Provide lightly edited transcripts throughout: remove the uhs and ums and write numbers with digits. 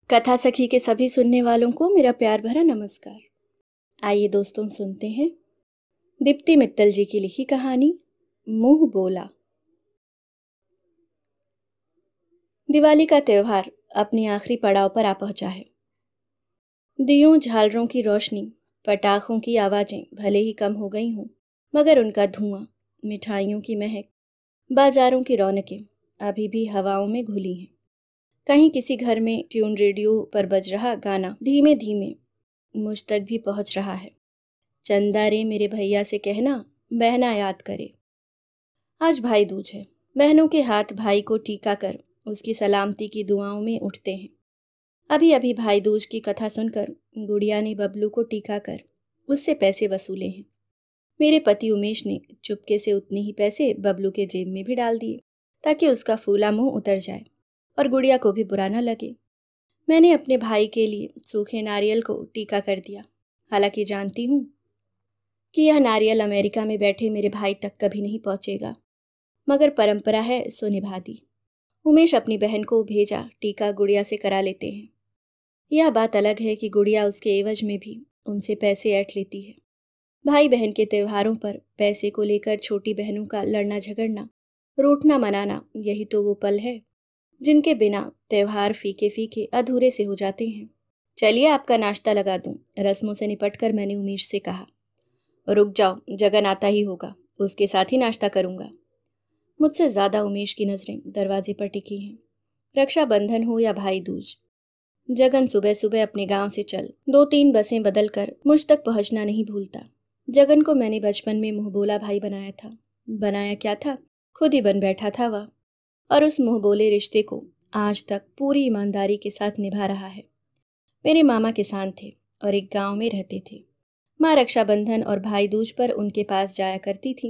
कथा सखी के सभी सुनने वालों को मेरा प्यार भरा नमस्कार। आइए दोस्तों सुनते हैं दीप्ति मित्तल जी की लिखी कहानी मुंह बोला। दिवाली का त्योहार अपने आखिरी पड़ाव पर आ पहुंचा है। दियों, झालरों की रोशनी, पटाखों की आवाजें भले ही कम हो गई हों, मगर उनका धुआं, मिठाइयों की महक, बाजारों की रौनकें अभी भी हवाओं में घुली हैं। कहीं किसी घर में ट्यून रेडियो पर बज रहा गाना धीमे धीमे मुझ तक भी पहुंच रहा है। चंदा रे मेरे भैया से कहना बहना याद करे। आज भाई दूज है। बहनों के हाथ भाई को टीका कर उसकी सलामती की दुआओं में उठते हैं। अभी अभी भाई दूज की कथा सुनकर गुड़िया ने बबलू को टीका कर उससे पैसे वसूले हैं। मेरे पति उमेश ने चुपके से उतने ही पैसे बबलू के जेब में भी डाल दिए ताकि उसका फूला मुंह उतर जाए और गुड़िया को भी बुरा न लगे। मैंने अपने भाई के लिए सूखे नारियल को टीका कर दिया। हालांकि जानती हूँ कि यह नारियल अमेरिका में बैठे मेरे भाई तक कभी नहीं पहुंचेगा, मगर परंपरा है सो निभा दी। उमेश अपनी बहन को भेजा टीका गुड़िया से करा लेते हैं। यह बात अलग है कि गुड़िया उसके एवज में भी उनसे पैसे ऐंठ लेती है। भाई बहन के त्योहारों पर पैसे को लेकर छोटी बहनों का लड़ना झगड़ना, रूठना मनाना, यही तो वो पल है जिनके बिना त्योहार फीके फीके अधूरे से हो जाते हैं। चलिए आपका नाश्ता लगा दूं, रस्मों से निपटकर मैंने उमेश से कहा। रुक जाओ, जगन आता ही होगा, उसके साथ ही नाश्ता करूंगा। मुझसे ज्यादा उमेश की नजरें दरवाजे पर टिकी हैं। रक्षाबंधन हो या भाई दूज, जगन सुबह सुबह अपने गांव से चल 2-3 बसें बदल कर मुझ तक पहुंचना नहीं भूलता। जगन को मैंने बचपन में मुंह बोला भाई बनाया था। बनाया क्या था, खुद ही बन बैठा था वह, और उस मुंह बोले रिश्ते को आज तक पूरी ईमानदारी के साथ निभा रहा है। मेरे मामा किसान थे और एक गांव में रहते थे। माँ रक्षाबंधन और भाई दूज पर उनके पास जाया करती थी।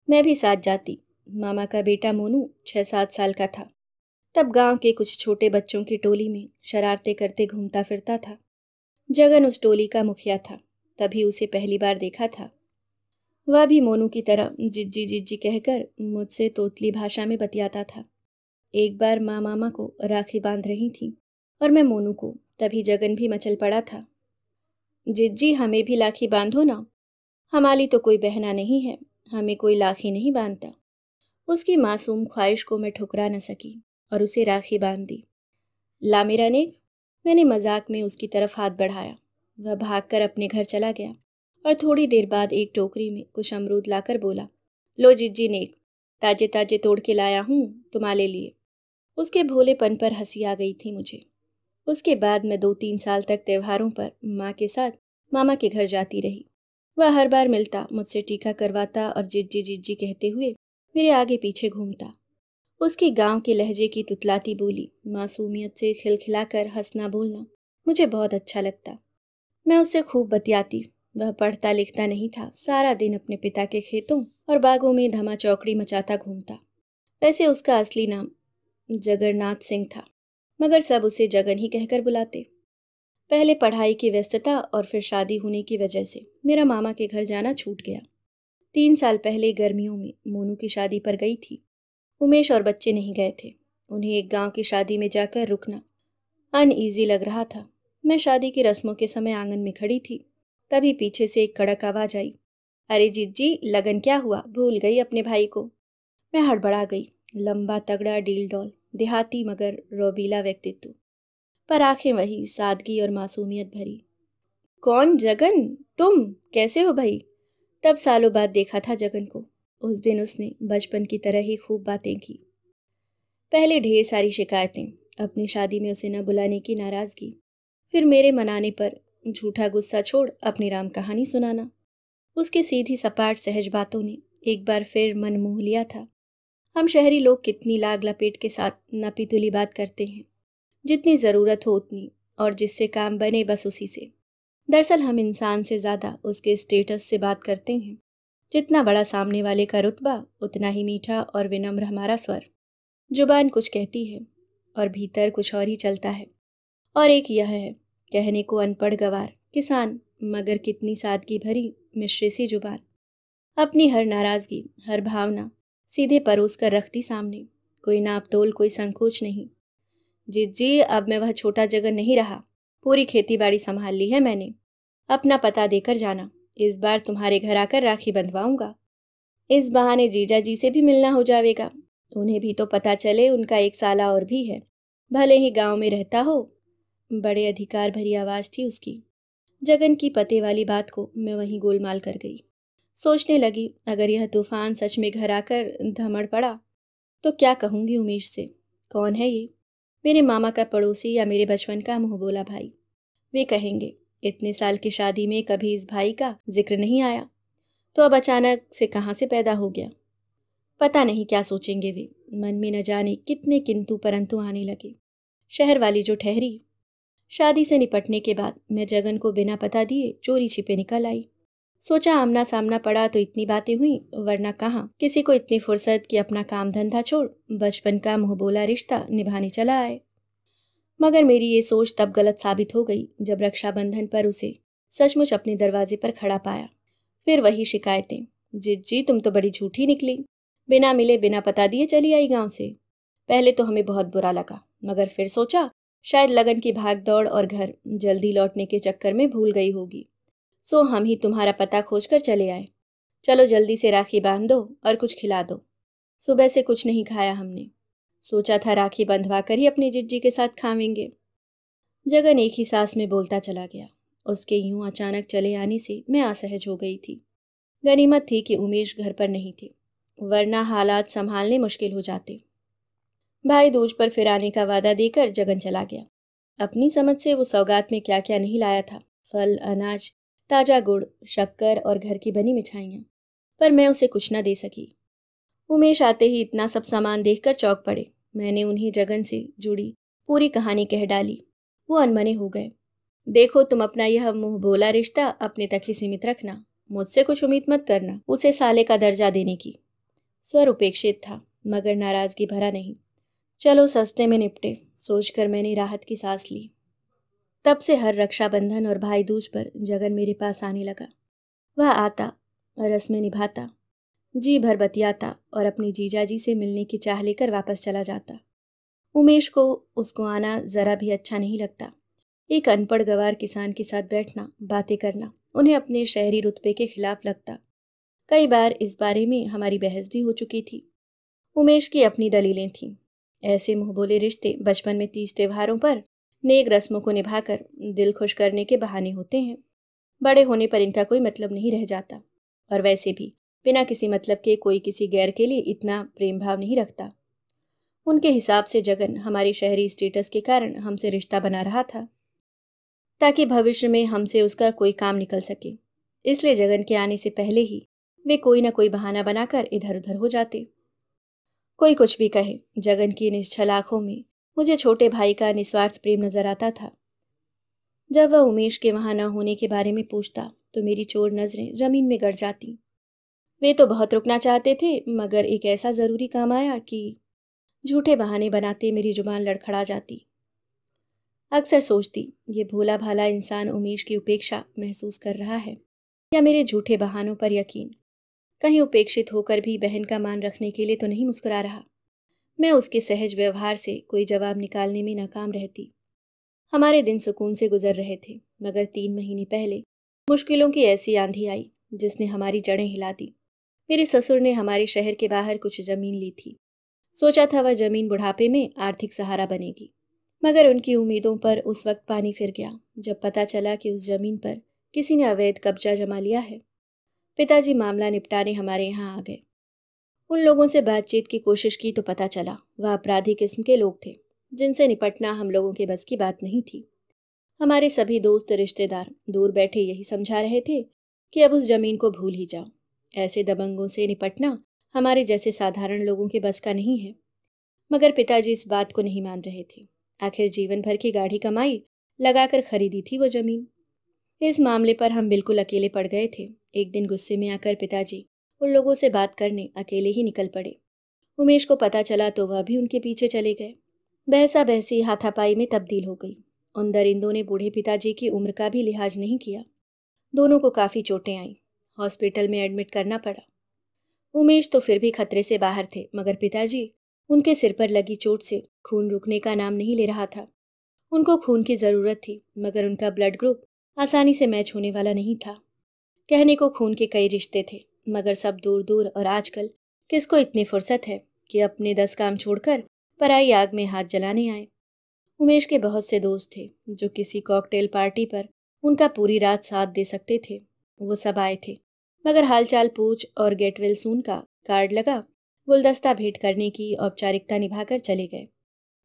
मैं भी साथ जाती। मामा का बेटा मोनू 6-7 साल का था। तब गांव के कुछ छोटे बच्चों की टोली में शरारतें करते घूमता फिरता था। जगन उस टोली का मुखिया था। तभी उसे पहली बार देखा था। वह भी मोनू की तरह जिज्जी जिज्जी कहकर मुझसे तोतली भाषा में बतियाता था। एक बार माँ मामा को राखी बांध रही थी और मैं मोनू को, तभी जगन भी मचल पड़ा था। जिज्जी हमें भी लाखी बांधो ना, हमारी तो कोई बहना नहीं है, हमें कोई लाखी नहीं बांधता। उसकी मासूम ख्वाहिश को मैं ठुकरा न सकी और उसे राखी बांध दी। ला मेरा नेक, मैंने मजाक में उसकी तरफ हाथ बढ़ाया। वह भागकर अपने घर चला गया और थोड़ी देर बाद एक टोकरी में कुछ अमरूद लाकर बोला, लो जिज्जी नेक, ताजे ताजे तोड़ के लाया हूँ तुम्हारे लिए। उसके भोलेपन पर हंसी आ गई थी मुझे। उसके बाद मैं 2-3 साल तक त्योहारों पर माँ के साथ मामा के घर जाती रही। वह हर बार मिलता, मुझसे टीका करवाता और जिज्जी जिज्जी कहते हुए मेरे आगे पीछे घूमता। उसकी गांव के लहजे की तुतलाती बोली, मासूमियत से खिलखिलाकर हंसना बोलना मुझे बहुत अच्छा लगता। मैं उससे खूब बतियाती। वह पढ़ता लिखता नहीं था, सारा दिन अपने पिता के खेतों और बागों में धमा चौकड़ी मचाता घूमता। वैसे उसका असली नाम जगन्नाथ सिंह था, मगर सब उसे जगन ही कहकर बुलाते। पहले पढ़ाई की व्यस्तता और फिर शादी होने की वजह से मेरा मामा के घर जाना छूट गया। 3 साल पहले गर्मियों में मोनू की शादी पर गई थी। उमेश और बच्चे नहीं गए थे। उन्हें एक गांव की शादी में जाकर रुकना अनईजी लग रहा था। मैं शादी की रस्मों के समय आंगन में खड़ी थी, तभी पीछे से एक कड़क आवाज आई, अरे जिज्जी, लगन क्या हुआ, भूल गई अपने भाई को। मैं हड़बड़ा गई। लंबा तगड़ा डील डॉल, देहाती मगर रोबीला व्यक्तित्व, पर आंखें वही सादगी और मासूमियत भरी। कौन, जगन? तुम कैसे हो भाई? तब सालों बाद देखा था जगन को। उस दिन उसने बचपन की तरह ही खूब बातें की। पहले ढेर सारी शिकायतें, अपनी शादी में उसे न बुलाने की नाराजगी, फिर मेरे मनाने पर झूठा गुस्सा छोड़ अपनी राम कहानी सुनाना। उसकी सीधी सपाट सहज बातों ने एक बार फिर मन मोह लिया था। हम शहरी लोग कितनी लाग लपेट के साथ नपीतुली बात करते हैं, जितनी ज़रूरत हो उतनी, और जिससे काम बने बस उसी से। दरअसल हम इंसान से ज़्यादा उसके स्टेटस से बात करते हैं। जितना बड़ा सामने वाले का रुतबा, उतना ही मीठा और विनम्र हमारा स्वर। जुबान कुछ कहती है और भीतर कुछ और ही चलता है। और एक यह है, कहने को अनपढ़ गवार किसान, मगर कितनी सादगी भरी मिश्री सी जुबान। अपनी हर नाराज़गी, हर भावना सीधे परोस कर रखती सामने, कोई नाप तोल, कोई संकोच नहीं। जी, अब मैं वह छोटा जगह नहीं रहा। पूरी खेती बाड़ी संभाल ली है मैंने। अपना पता देकर जाना। इस बार तुम्हारे घर आकर राखी बंधवाऊंगा। इस बहाने जीजा जी से भी मिलना हो जाएगा। उन्हें भी तो पता चले उनका एक साला और भी है, भले ही गांव में रहता हो। बड़े अधिकार भरी आवाज थी उसकी। जगन की पते वाली बात को मैं वहीं गोलमाल कर गई। सोचने लगी, अगर यह तूफान सच में घर आकर धमड़ पड़ा तो क्या कहूंगी उमेश से। कौन है ये? मेरे मामा का पड़ोसी या मेरे बचपन का मुंह बोला भाई? वे कहेंगे, इतने साल की शादी में कभी इस भाई का जिक्र नहीं आया, तो अब अचानक से कहाँ से पैदा हो गया। पता नहीं क्या सोचेंगे वे। मन में न जाने कितने किंतु परंतु आने लगे। शहर वाली जो ठहरी। शादी से निपटने के बाद मैं जगन को बिना पता दिए चोरी छिपे निकल आई। सोचा आमना सामना पड़ा तो इतनी बातें हुई, वरना कहाँ किसी को इतनी फुर्सत कि अपना काम धंधा छोड़ बचपन का मुंह बोला रिश्ता निभाने चला आए। मगर मेरी ये सोच तब गलत साबित हो गई जब रक्षाबंधन पर उसे सचमुच अपने दरवाजे पर खड़ा पाया। फिर वही शिकायतें। जी तुम तो बड़ी झूठी निकली, बिना मिले बिना पता दिए चली आई गांव से। पहले तो हमें बहुत बुरा लगा, मगर फिर सोचा शायद लगन की भाग दौड़ और घर जल्दी लौटने के चक्कर में भूल गई होगी, सो हम ही तुम्हारा पता खोजकर चले आए। चलो जल्दी से राखी बांध दो और कुछ खिला दो। सुबह से कुछ नहीं खाया हमने। सोचा था राखी बंधवा कर ही अपनी जिज्जी के साथ खावेंगे। जगन एक ही सांस में बोलता चला गया। उसके यूं अचानक चले आने से मैं असहज हो गई थी। गनीमत थी कि उमेश घर पर नहीं थे, वरना हालात संभालने मुश्किल हो जाते। भाई दूज पर फिर आने का वादा देकर जगन चला गया। अपनी समझ से वो सौगात में क्या क्या नहीं लाया था, फल, अनाज, ताजा गुड़, शक्कर और घर की बनी मिठाइयाँ, पर मैं उसे कुछ न दे सकी। उमेश आते ही इतना सब सामान देखकर चौंक पड़े। मैंने उन्हें जगन से जुड़ी पूरी कहानी कह डाली। वो अनमने हो गए। देखो, तुम अपना यह मुंह बोला रिश्ता अपने तक ही सीमित रखना। मुझसे कुछ उम्मीद मत करना उसे साले का दर्जा देने की। स्वर उपेक्षित था, मगर नाराजगी भरा नहीं। चलो सस्ते में निपटे, सोचकर मैंने राहत की सांस ली। तब से हर रक्षाबंधन और भाई दूज पर जगन मेरे पास आने लगा। वह आता, रस्में निभाता, जी भर बतियाता और अपनी जीजाजी से मिलने की चाह लेकर वापस चला जाता। उमेश को उसको आना जरा भी अच्छा नहीं लगता। एक अनपढ़ गवार किसान के साथ बैठना, बातें करना उन्हें अपने शहरी रुतबे के खिलाफ लगता। कई बार इस बारे में हमारी बहस भी हो चुकी थी। उमेश की अपनी दलीलें थीं। ऐसे मुंह बोले रिश्ते बचपन में तीज त्योहारों पर नेक रस्मों को निभाकर दिल खुश करने के बहाने होते हैं। बड़े होने पर इनका कोई मतलब नहीं रह जाता। और वैसे भी बिना किसी मतलब के कोई किसी गैर के लिए इतना प्रेम भाव नहीं रखता। उनके हिसाब से जगन हमारी शहरी स्टेटस के कारण हमसे रिश्ता बना रहा था, ताकि भविष्य में हमसे उसका कोई काम निकल सके। इसलिए जगन के आने से पहले ही वे कोई न कोई बहाना बनाकर इधर उधर हो जाते। कोई कुछ भी कहे, जगन की निश्छल आंखों में मुझे छोटे भाई का निस्वार्थ प्रेम नजर आता था। जब वह उमेश के वहां न होने के बारे में पूछता तो मेरी चोर नजरें जमीन में गड़ जाती। वे तो बहुत रुकना चाहते थे, मगर एक ऐसा जरूरी काम आया कि झूठे बहाने बनाते मेरी जुबान लड़खड़ा जाती। अक्सर सोचती, ये भोला भाला इंसान उमेश की उपेक्षा महसूस कर रहा है या मेरे झूठे बहानों पर यकीन। कहीं उपेक्षित होकर भी बहन का मान रखने के लिए तो नहीं मुस्कुरा रहा। मैं उसके सहज व्यवहार से कोई जवाब निकालने में नाकाम रहती। हमारे दिन सुकून से गुजर रहे थे, मगर 3 महीने पहले मुश्किलों की ऐसी आंधी आई जिसने हमारी जड़ें हिला दी। मेरे ससुर ने हमारे शहर के बाहर कुछ जमीन ली थी। सोचा था वह जमीन बुढ़ापे में आर्थिक सहारा बनेगी, मगर उनकी उम्मीदों पर उस वक्त पानी फिर गया जब पता चला कि उस जमीन पर किसी ने अवैध कब्जा जमा लिया है। पिताजी मामला निपटाने हमारे यहाँ आ गए। उन लोगों से बातचीत की कोशिश की तो पता चला वह अपराधी किस्म के लोग थे, जिनसे निपटना हम लोगों के बस की बात नहीं थी। हमारे सभी दोस्त रिश्तेदार दूर बैठे यही समझा रहे थे कि अब उस जमीन को भूल ही जाओ। ऐसे दबंगों से निपटना हमारे जैसे साधारण लोगों के बस का नहीं है। मगर पिताजी इस बात को नहीं मान रहे थे। आखिर जीवन भर की गाढ़ी कमाई लगाकर खरीदी थी वो जमीन। इस मामले पर हम बिल्कुल अकेले पड़ गए थे। एक दिन गुस्से में आकर पिताजी उन लोगों से बात करने अकेले ही निकल पड़े। उमेश को पता चला तो वह भी उनके पीछे चले गए। बहसा बहसी हाथापाई में तब्दील हो गई। उन दरिंदों ने बूढ़े पिताजी की उम्र का भी लिहाज नहीं किया। दोनों को काफी चोटें आईं। हॉस्पिटल में एडमिट करना पड़ा। उमेश तो फिर भी खतरे से बाहर थे, मगर पिताजी उनके सिर पर लगी चोट से खून रुकने का नाम नहीं ले रहा था। उनको खून की ज़रूरत थी, मगर उनका ब्लड ग्रुप आसानी से मैच होने वाला नहीं था। कहने को खून के कई रिश्ते थे, मगर सब दूर दूर, और आजकल किसको इतनी फुर्सत है कि अपने 10 काम छोड़कर पराई आग में हाथ जलाने आए। उमेश के बहुत से दोस्त थे जो किसी कॉकटेल पार्टी पर उनका पूरी रात साथ दे सकते थे। वो सब आए थे, मगर हालचाल पूछ और गेट वेल सून का कार्ड लगा गुलदस्ता भेंट करने की औपचारिकता निभाकर चले गए।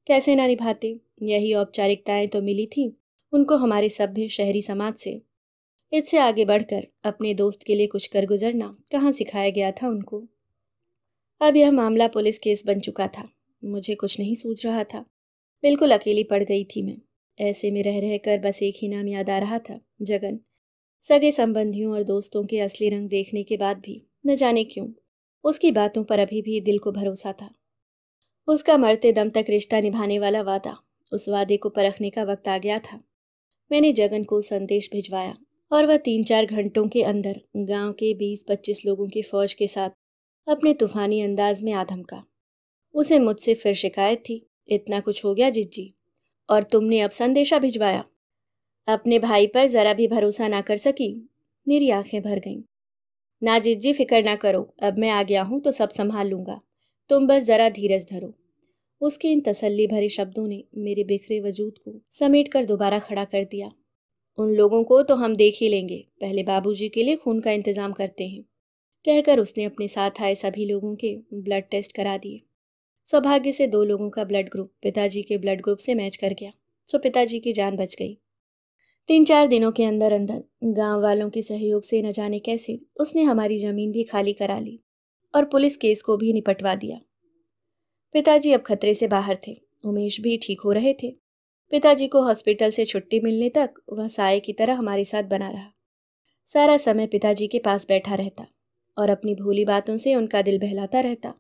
कैसे ना निभाते, यही औपचारिकताएं तो मिली थी उनको हमारे सभ्य शहरी समाज से। इससे आगे बढ़कर अपने दोस्त के लिए कुछ कर गुजरना कहाँ सिखाया गया था उनको। अब यह मामला पुलिस केस बन चुका था। मुझे कुछ नहीं सूझ रहा था। बिल्कुल अकेली पड़ गई थी मैं। ऐसे में रह रहकर बस एक ही नाम याद आ रहा था, जगन। सगे संबंधियों और दोस्तों के असली रंग देखने के बाद भी न जाने क्यों उसकी बातों पर अभी भी दिल को भरोसा था। उसका मरते दम तक रिश्ता निभाने वाला वादा, उस वादे को परखने का वक्त आ गया था। मैंने जगन को संदेश भिजवाया और वह 3-4 घंटों के अंदर गांव के 20-25 लोगों की फौज के साथ अपने तूफानी अंदाज में आ धमका। उसे मुझसे फिर शिकायत थी, इतना कुछ हो गया जिज्जी, और तुमने अब संदेशा भिजवाया? अपने भाई पर जरा भी भरोसा ना कर सकी? मेरी आंखें भर गईं। ना जिज्जी, फिक्र ना करो, अब मैं आ गया हूं तो सब संभाल लूंगा, तुम बस जरा धीरज धरो। उसके इन तसल्ली भरे शब्दों ने मेरे बिखरे वजूद को समेट कर दोबारा खड़ा कर दिया। उन लोगों को तो हम देख ही लेंगे, पहले बाबूजी के लिए खून का इंतजाम करते हैं, कहकर उसने अपने साथ आए सभी लोगों के ब्लड टेस्ट करा दिए। सौभाग्य से 2 लोगों का ब्लड ग्रुप पिताजी के ब्लड ग्रुप से मैच कर गया, सो पिताजी की जान बच गई। 3-4 दिनों के अंदर अंदर गांव वालों के सहयोग से न जाने कैसे उसने हमारी जमीन भी खाली करा ली और पुलिस केस को भी निपटवा दिया। पिताजी अब खतरे से बाहर थे। उमेश भी ठीक हो रहे थे। पिताजी को हॉस्पिटल से छुट्टी मिलने तक वह साये की तरह हमारे साथ बना रहा। सारा समय पिताजी के पास बैठा रहता और अपनी भोली बातों से उनका दिल बहलाता रहता।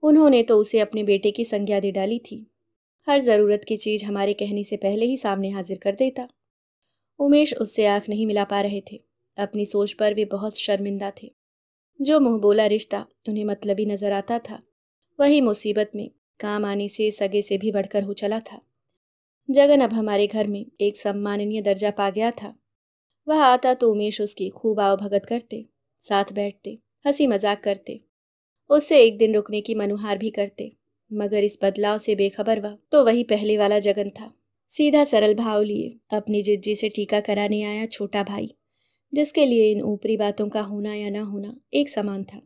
उन्होंने तो उसे अपने बेटे की संज्ञा दे डाली थी। हर ज़रूरत की चीज़ हमारे कहने से पहले ही सामने हाजिर कर देता। उमेश उससे आंख नहीं मिला पा रहे थे। अपनी सोच पर वे बहुत शर्मिंदा थे। जो मुंह बोला रिश्ता उन्हें मतलबी नजर आता था, वही मुसीबत में काम आने से सगे से भी बढ़कर हो चला था। जगन अब हमारे घर में एक सम्माननीय दर्जा पा गया था। वह आता तो उमेश उसकी खूब आवभगत करते, साथ बैठते, हंसी मजाक करते, उससे एक दिन रुकने की मनुहार भी करते। मगर इस बदलाव से बेखबर वह तो वही पहले वाला जगन था, सीधा सरल भाव लिए अपनी जिज्जी से टीका कराने आया छोटा भाई, जिसके लिए इन ऊपरी बातों का होना या ना होना एक समान था।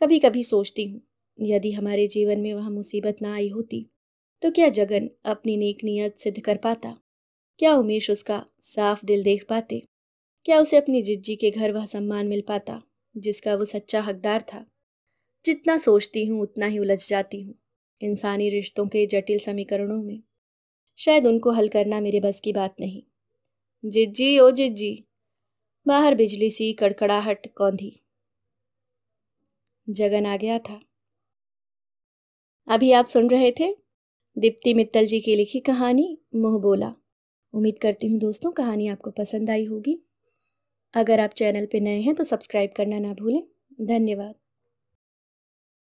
कभी कभी सोचती हूँ, यदि हमारे जीवन में वह मुसीबत ना आई होती तो क्या जगन अपनी नेक नियत सिद्ध कर पाता? क्या उमेश उसका साफ दिल देख पाते? क्या उसे अपनी जिज्जी के घर वह सम्मान मिल पाता जिसका वो सच्चा हकदार था? जितना सोचती हूँ उतना ही उलझ जाती हूँ इंसानी रिश्तों के जटिल समीकरणों में। शायद उनको हल करना मेरे बस की बात नहीं। जिज्जी, ओ जिज्जी। बाहर बिजली सी कड़कड़ाहट कौंधी। जगन आ गया था। अभी आप सुन रहे थे दीप्ति मित्तल जी की लिखी कहानी मुंह बोला। उम्मीद करती हूँ दोस्तों कहानी आपको पसंद आई होगी। अगर आप चैनल पे नए हैं तो सब्सक्राइब करना ना भूलें। धन्यवाद।